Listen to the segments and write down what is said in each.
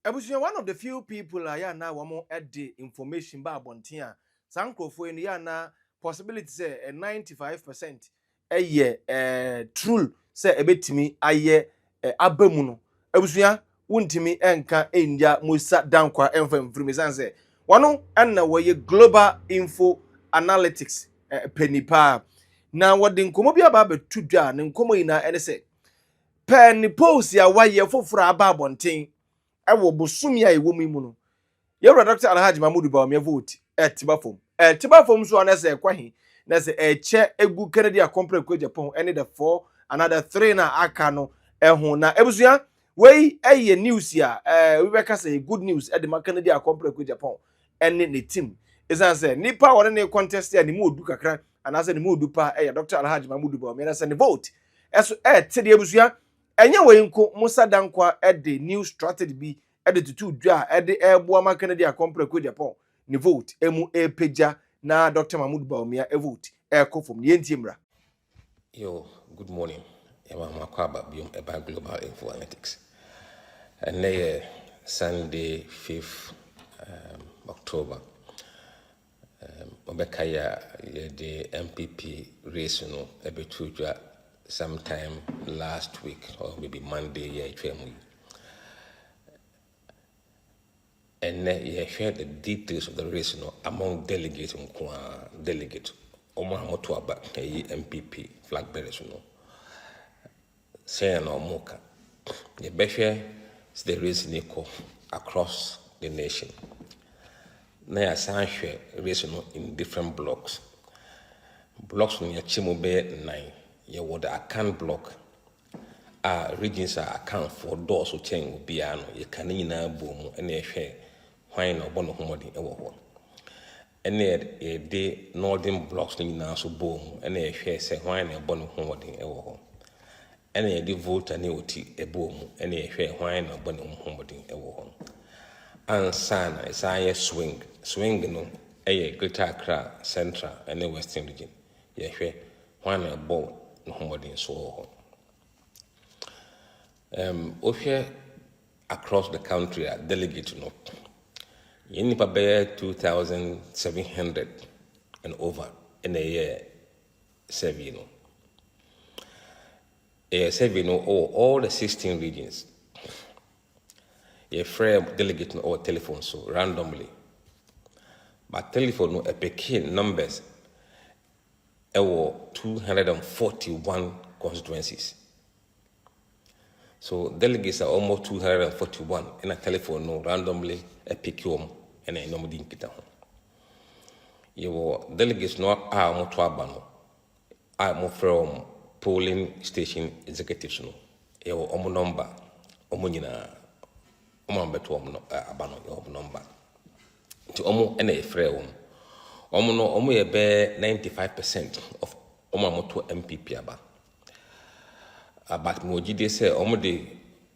Ebusua, one of the few people are now one at the information ba bontia. Sankrofo in yana possibility say 95% a year true say a bit me a year abemuno. Ebusua wuntimi enka India Musa Danquah enfam frimisanse. Wano anna we global info analytics penipa. Na wadi nkomo bi aba betu dwa ne nkomo ina ene se pen post ya waye foforo aba abonten ewo bosumi a ewo mu no yewra Dr. Alhaji Mahmoud Bawumia vote tibafom so na se kwahi na se eche egu Kennedy Akompre ko Agyapong ene the 4 another 3 na aka no eho na ebusua wei eye news ya we be ka say good news e de Kennedy Akompre ko Agyapong ene ne team isan say nipa wore ne contest ya ni mu odu kakra anase ni mu odu pa Dr. Alhaji Mahmoud Bawumia na se ne vote eso tede ebusua enye we nko Musa Danquah de new strategy bi de tutu dwa de ebo ma Kennedy Akompre ko Agyapong ni vote emu epeja na Dr. Mahmoud Bawumia vote kofom ni entimra. Yo, good morning. I'm Makwaba Biom about Global Info Analytics. And Sunday 5th October. Obekaya the MPP race no ebetuja sometime last week or maybe Monday and you shared the details of the race among delegates delegate Omahamoto about MPP flag bearers say no moka the best the race across the nation. Now I race in different blocks. Blocks when you chimo 9, you would account block. Regions are account for doors or chain will be you can in a boom and a share wine or one of money ever. And the northern blocks in now so boom and a share say wine or one of money ever. And the vote annuity a boom and a share wine or one of money ever. And sana is a swing no a Greater Accra Central and the Western region. Yeah, one a ball no money so Oshare across the country are delegate no. Yenipa bear 2,700 and over in a year survey no. A survey no all the 16 regions. A frame delegate no or telephone so randomly. But telephone no a pekin numbers. There were 241 constituencies. So delegates are almost 241 in a telephone no randomly a PQM and a nomad in Kita. You were delegates no are more to are more from polling station executives no. You were omo number, omunina, omambeto abano your number. To omo and a frame. Omo no omo ye bear 95% of omamoto MPP aba. But Mojide say omo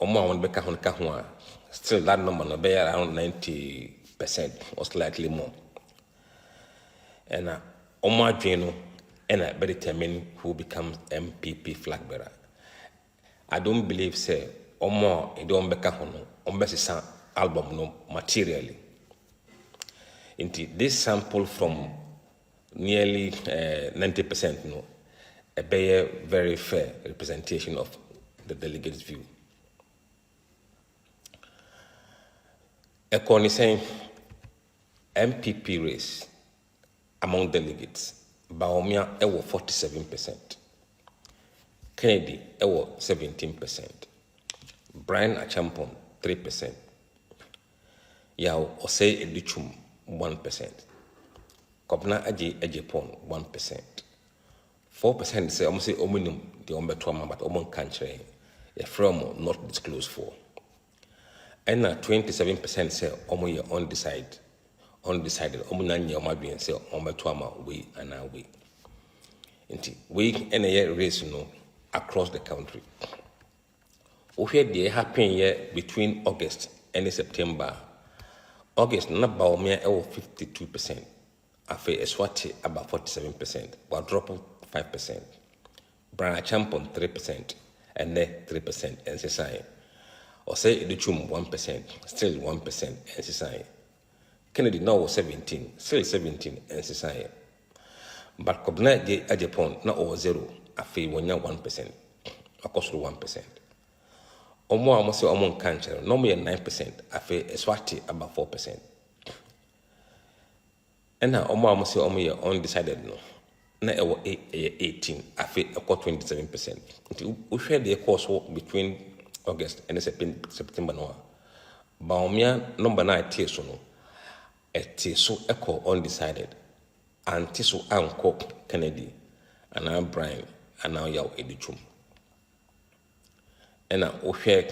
want beka hon kahwa still that number no be around 90% or slightly more. And omo adweno and be determine who becomes MPP flag bearer. I don't believe say omo e don beka hon omo sesa album no materially. Into this sample from nearly 90% no a very fair representation of the delegates' view. According saying MPP race among delegates, Bawumia ewo 47%, Kennedy ewo 17%, Brian Agyapong 3%, Yao Osei Edichum 1%, Kobna Agyapong 1%. 4% say almost ominum the ombetroma but omon country a from not disclosed for. And 27% say omo undecided omunanya omabien say ombetroma we and now we. Inti we and a race no across the country. We had the happen year between August and September. August na Bawumia 52%. Afe Eswati about 47%, but drop 5%. Brian Agyapong 3%, and net 3%, and Sesai. or say Edichum 1%, still 1% and society. Kennedy now was 17, still 17 and society. But Kobna J. Agyapong na over 0, a fee 1%, a cost 1%. Omo almost among cancer, no more 9%, a fee a swati about 4%. And now Omo almost undecided no. Na ewo 18, a fee a 27%. We share the course between August and September no. Bawumia number 9 so no. A so echo undecided. And so Uncle Kennedy, and now Brian, and now Yaw Edichum. And now O'Share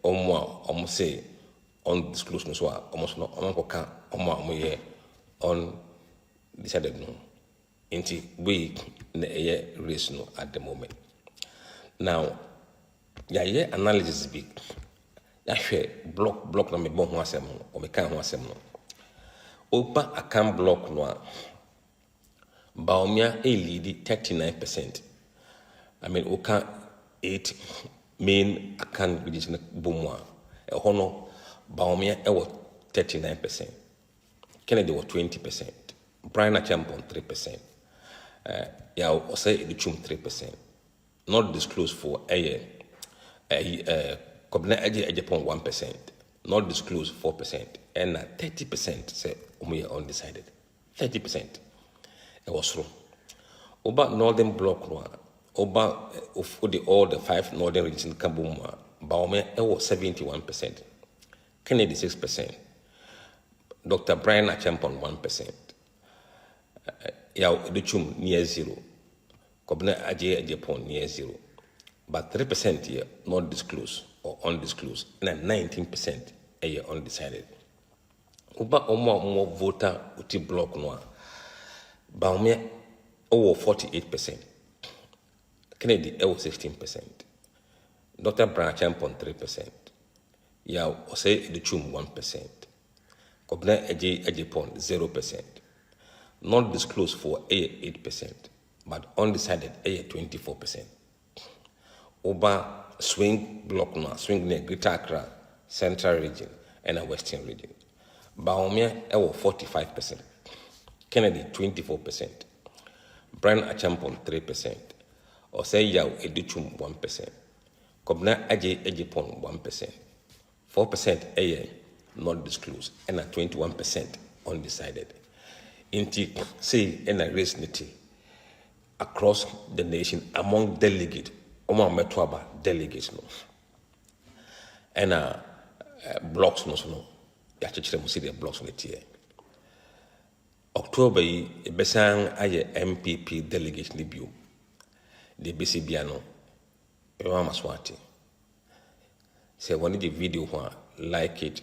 almost say undisclosed no so almost no Omo undecided no. Into we na race no at the moment. Now, analysis big. Share block na me bon ho asem no, o me kan ho asem no. Opa account block no. Bawumia lead 39%. I mean, Oka 8 main account region Bumwa. Hono Bawumia was 39%. Kennedy was 20%. Brian Agyapong 3%. Yeah, say Edichum 3%. Not disclosed for Kobna Agyapong 1%. Not disclosed 4%. And 30% say Umuya undecided. 30%. It was true. Over Northern Bloc, over all the 5 northern regions, Kabuma, Bawumia, it was 71%. Kennedy 6%. Dr. Brian Agyapong 1%. Yaw Edichum near 0. Kobna Agyapong near 0. But 3% here not disclosed or undisclosed, and 19% here undecided. Over more voter uti block noir. Bawumia over 48%. Kennedy over 16%. Dr. Brian Agyapong 3%. Yaw Ose Edichum 1%. Kobna Agyapong 0%. Not disclosed for 8%, but undecided 24%. Over swing block now, swing near Greater Accra, Central Region, and a Western Region. Bawumia over 45%. Kennedy 24%. Brian Agyapong 3%. Ose Yaw Edichum 1%. Kobna Agyapong 1%. 4% not disclosed, and 21% undecided. Inti say in a race niti across the nation among delegate, metwaba delegates no, and blocks no so no. Ya chechire mo see the blocks niti. October yi besan aye MPP delegate ni bio. The BC biano e wa maswati. Say when the video one, like it,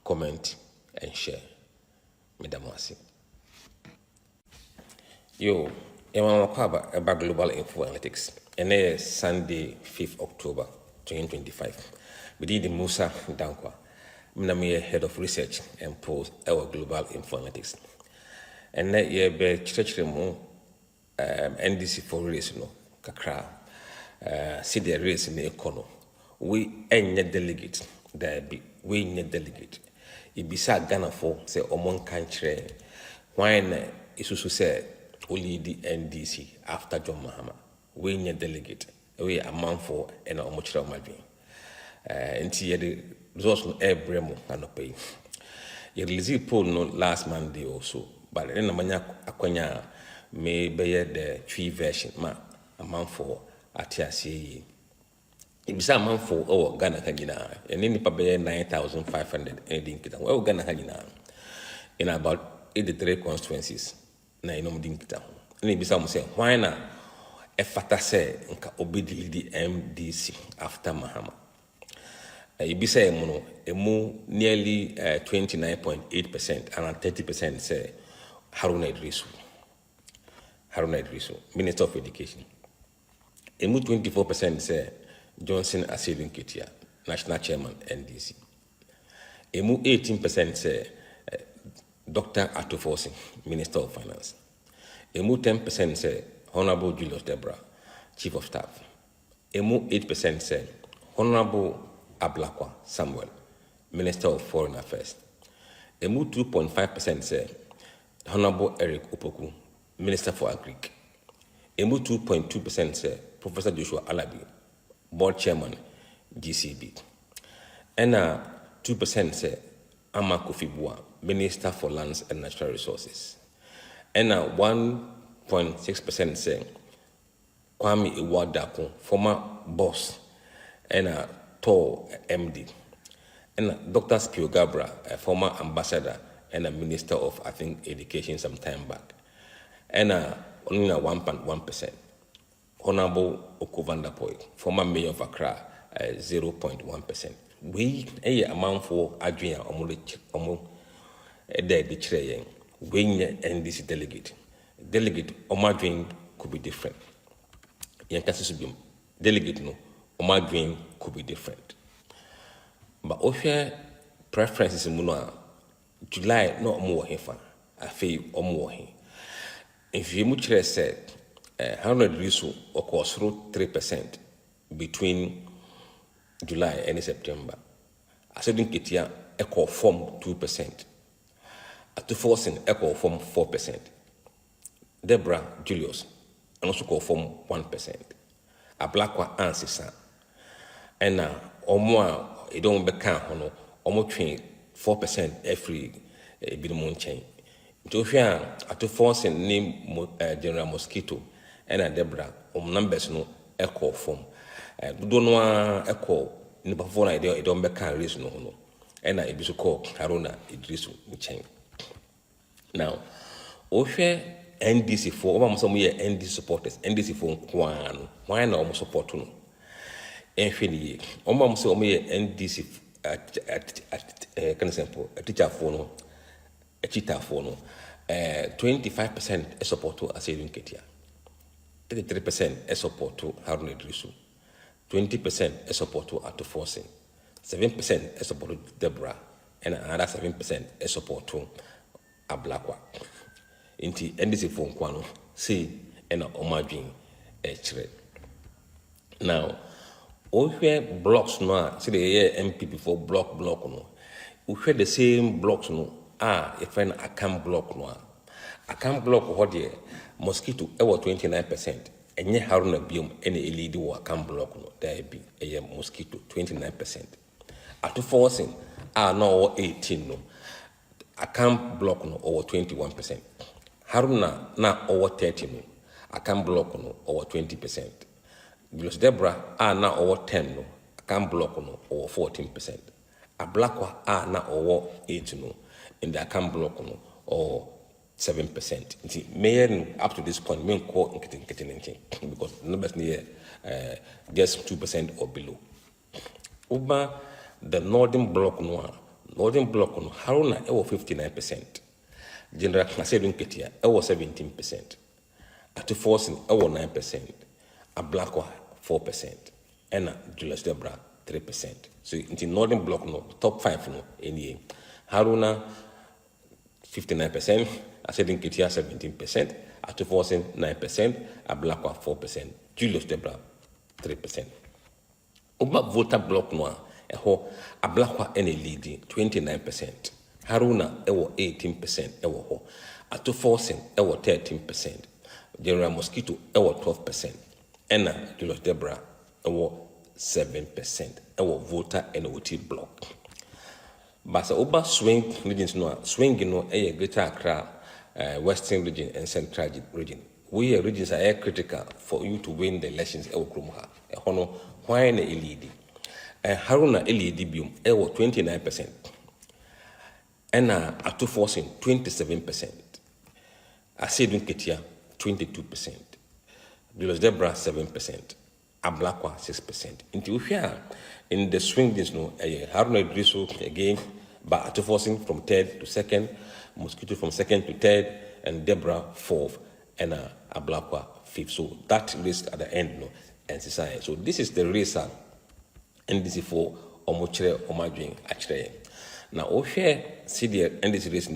comment and share. Medamasi. Yo, Emma Kwaba about Global Info Analytics. And Sunday, 5th October 2025. We did the Musa Danquah. I'm head of research and post our Global Info Analytics. And that year be church NDC for race no kakra. See the race in the economy. We ain't delegate. There be we ain't delegate. It be sa Ghana for say among country. When isusu say only the NDC after John Mahama. We ain't delegate. We a man for and omochira omadwin. Nti the results no every mo anope. You release poll no last Monday or so. But then amanya akwanya may be the tree version ma a man for atiasi. Ibisa a man for oh Ghana kanyina. And then nipa be 9,500 ending kita. Well Ghana kanyina in about 83 constituencies. Na inom din kita ho. Na ibisa mo say why na e fata say nka obedi di MDC after Mahama. Ibisa e mo no emu nearly 29.8% and 30% say Haruna Idrisu, Minister of Education. Emu 24% say Johnson Asylum Ketia, National Chairman NDC. Emu 18% say Dr. Atufosi, Minister of Finance. Emu 10% say Honorable Julius Debra, Chief of Staff. Emu 8% say Honorable Ablakwa Samuel, Minister of Foreign Affairs. Emu 2.5% say Honorable Eric Opoku, Minister for Agric. Emu 2.2% say Professor Joshua Alabi, Board Chairman, GCB. And 2% say Ama Kofi Bua, Minister for Lands and Natural Resources. And 1.6% say Kwame Iwadako, former boss, and Tor MD. And Dr. Spio Gabra, a former ambassador and a minister of, I think, education some time back. And only 1.1%. Honorable Oko Vanderpoy, former mayor of Accra, 0.1%. We a amount for Adrian Omo de Chile, we and this delegate. Delegate Omadrin could be different. Yankasubim, delegate no, Omadrin could be different. But if preferences in Muna, July no more hefa, I feel or more. If you much said 100 risu or cost through 3% between July and September. I said in Kitia echo form 2%. At the forcing echo form 4%. Deborah Julius and also call form 1%. A Blackwa answer. And now or it don't become hono almost 4% every bit chain. To fear at the forcing name General Mosquito and Deborah numbers no echo form. Don't know echo in the phone idea, it don't make a reason no. And I be so called Haruna Idrisu chain. Now, Oshe NDC for almost some year NDC supporters, NDC for why not almost support no. Infinity, almost some year NDC at can example, a teacher for no, a cheetah for no, 25% support to a saving Ketia, 33% support to Haruna Idrisu. 20% support to Ato Forcing, 7% support to Deborah, and another 7% support to Ablakwa. Inti NDC phone kwano, see, and Omajin Echre. Now, we hear blocks no, see the year MP before block no. We hear the same blocks no, if an account block no. Account block what year, mosquito, 29%. And yet, Haruna Bium, any lead war can block no, there be a mosquito, 29%. At the forcing, no 18 no. I can't block no over 21%. Haruna na over 30 no. I can't block no over 20%. Julius Deborah na over 10 no. I can't block no over 14%. A Blackwa na over 8 no. And I can't block no or 7%. Mayor up to this point, main core because the numbers near just 2% or below. Over the northern block no, Haruna ewo 59%. General Nasedun Ketia ewo 17%. At forcing ewo 9%. A Blackwa 4%. And Julius Debra 3%. So in the northern block no, top 5 no in year. Haruna 59%. I said in Ketia 17%, at forcing 9%, a Blackwa 4%, Julius Debra 3%. Uba voter block noir, a Blackwa any leading 29%, Haruna ewo 18% ewo ho, at forcing ewo 13%, General Mosquito ewo 12%, Enna Julius Debra ewo 7%, ewo voter and OT block. But Uba swing regions no, swing no a greater Accra. Western region and Central region. We regions are critical for you to win the elections. Why an LED? Haruna LED bium 29%. And Ato Forcing 27%. Asedun Ketia 22%. Julius Debra 7%. Ablakwa 6%. Into here in the swing this no Haruna Idrisu again, but Ato Forcing from 3rd to 2nd. Mosquito from 2nd to 3rd, and Deborah 4th, and Ablakwa 5th. So that race at the end, no, and society. So this is the race NDC for Omochre Omadwin actually. Now, we share CDL NDC race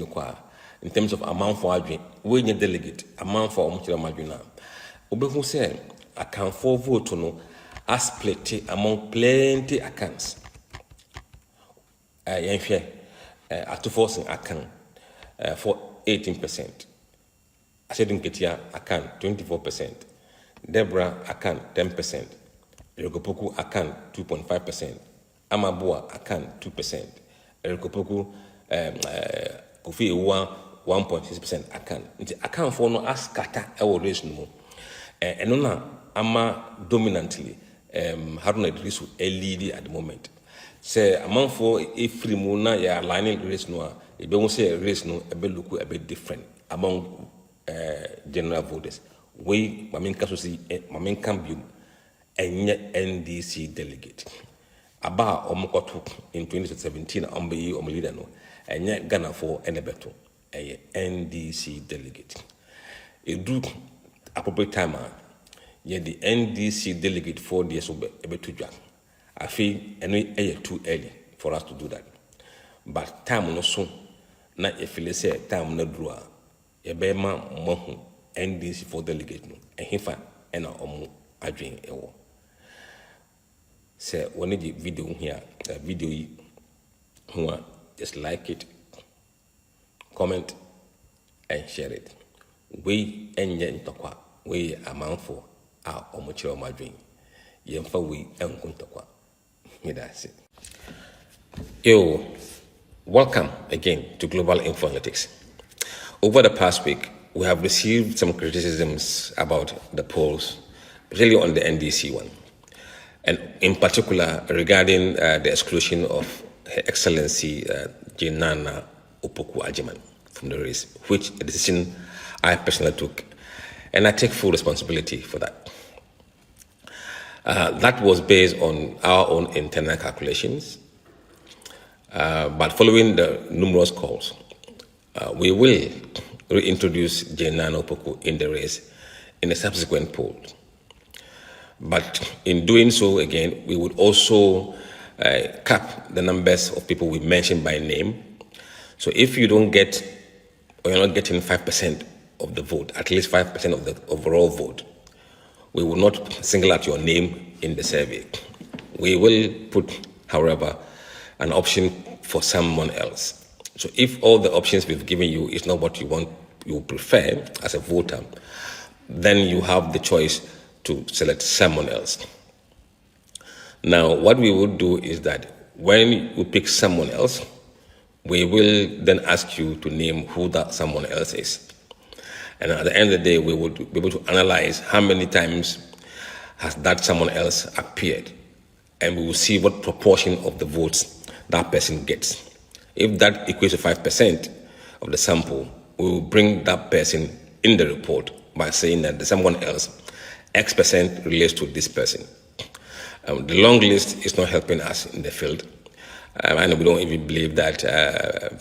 in terms of amount for Adwin, we need delegate amount for Omochre Omadwin. Obehu say account for vote no as split among plenty accounts. yɛnhwɛ atofoɔ akan for 18%. Ahyɛde nketewa akan 24%. Debra akan 10%. Erikopoku akan 2.5%. Amaboa akan 2%. Erikopoku Kofi Ewa 1.6% akan. Nti akan for no askata ɛwɔ race no mu. Ɛno na ama dominantly Haruna Idrisu lead at the moment. Say amanfo efiri mu na ya aligning race no a ebe say race no ebe look a bit different among general voters. We maminka so si maminka biom enye NDC delegate. Aba omokoto in 2017 ombe leader no enye Ghana for enebeto eye NDC delegate. Edu appropriate time ye the NDC delegate for the ebetudwa. I feel it's too early for us to do that. But time no so na if you say time no draw ye be ma mo NDC for delegate no ehifa na omo adwen ewo. Say when the video here video yi ho just like it, comment and share it. We enye ntokwa we amanfo a omo chire omo adwen yemfa we enko ntokwa. That's it. Yo, welcome again to Global Info-Analytics. Over the past week, we have received some criticisms about the polls, really on the NDC one, and in particular regarding the exclusion of Her Excellency Jinana Opoku Ajiman from the race, which a decision I personally took, and I take full responsibility for that. That was based on our own internal calculations, but following the numerous calls, we will reintroduce Jenana Opoku in the race in a subsequent poll. But in doing so, again, we would also cap the numbers of people we mentioned by name. So if you don't get, or you're not getting 5% of the vote, at least 5% of the overall vote, we will not single out your name in the survey. We will put, however, an option for someone else. So if all the options we've given you is not what you want, you prefer as a voter, then you have the choice to select someone else. Now, what we would do is that when you pick someone else, we will then ask you to name who that someone else is. And at the end of the day, we would be able to analyze how many times has that someone else appeared. And we will see what proportion of the votes that person gets. If that equates to 5% of the sample, we will bring that person in the report by saying that the someone else, X% relates to this person. The long list is not helping us in the field. And we don't even believe that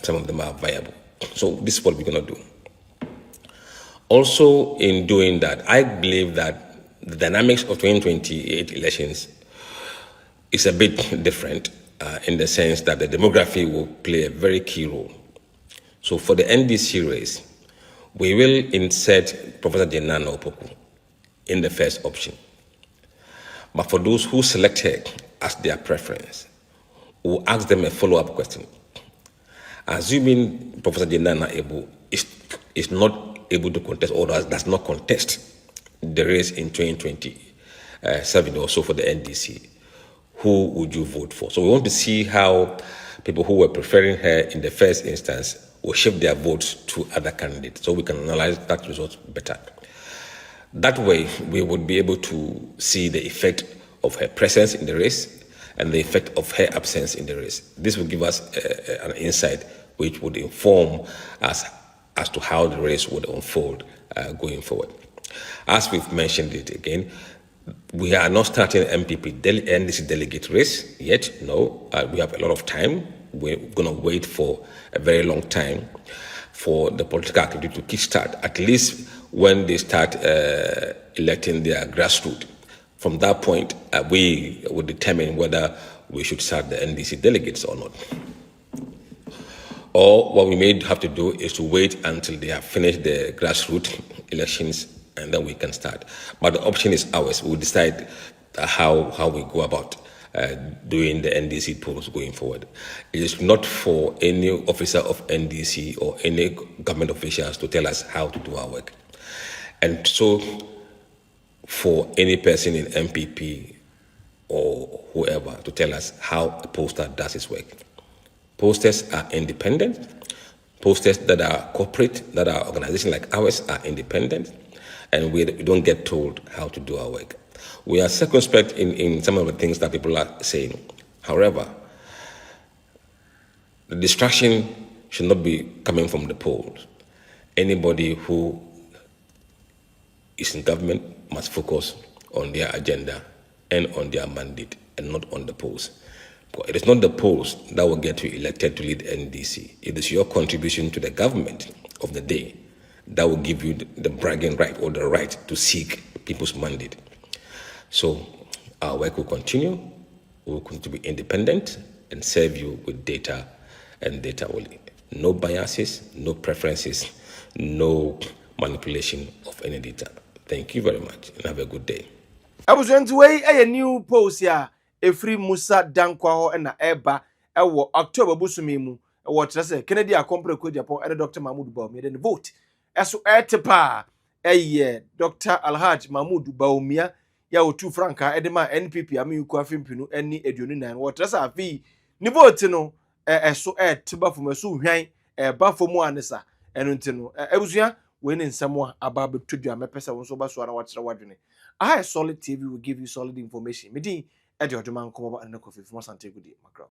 some of them are viable. So this is what we're going to do. Also, in doing that, I believe that the dynamics of 2028 elections is a bit different in the sense that the demography will play a very key role. So for the NDC race, we will insert Professor Jenana Opoku in the first option. But for those who select her as their preference, we'll ask them a follow-up question. Assuming Professor Jenana is not able to contest or does not contest the race in 2027 or so for the NDC, who would you vote for? So we want to see how people who were preferring her in the first instance will shift their votes to other candidates so we can analyze that result better. That way, we would be able to see the effect of her presence in the race and the effect of her absence in the race. This will give us an insight which would inform us as to how the race would unfold going forward. As we've mentioned it again, we are not starting NDC delegate race yet. No, we have a lot of time. We're going to wait for a very long time for the political activity to kickstart, at least when they start electing their grassroots. From that point, we will determine whether we should start the NDC delegates or not. Or what we may have to do is to wait until they have finished the grassroots elections and then we can start. But the option is ours. We'll decide how we go about doing the NDC polls going forward. It is not for any officer of NDC or any government officials to tell us how to do our work. And so for any person in MPP or whoever to tell us how a pollster does his work. Posters are independent. Posters that are corporate, that are organizations like ours are independent, and we don't get told how to do our work. We are circumspect in some of the things that people are saying. However, the distraction should not be coming from the polls. Anybody who is in government must focus on their agenda and on their mandate and not on the polls. It is not the polls that will get you elected to lead NDC. It is your contribution to the government of the day that will give you the bragging right or the right to seek people's mandate. So our work will continue. We will continue to be independent and serve you with data and data only. No biases, no preferences, no manipulation of any data. Thank you very much and have a good day. I was going to wait a new post ya free Musa Danquah ho na eba ewo October busumimu what say Kennedy Akompre ko Agyapong and Dr. Mahmoud Bawumia then vote eso etepa Dr. Alhaj Mahmoud Bawumia ya otu franka edema NPP amiyuku afimpinu eni 29 what say afi ni vote no eso eteba fom eso hwan ba fomu anesa eno ntino ebusua we ne nsemo aba betodua mepesa won so ba so na wachira wadwene. I Solid TV will give you solid information. Medi Eddie Oduman come over and no coffee from Sante Goody, Macro.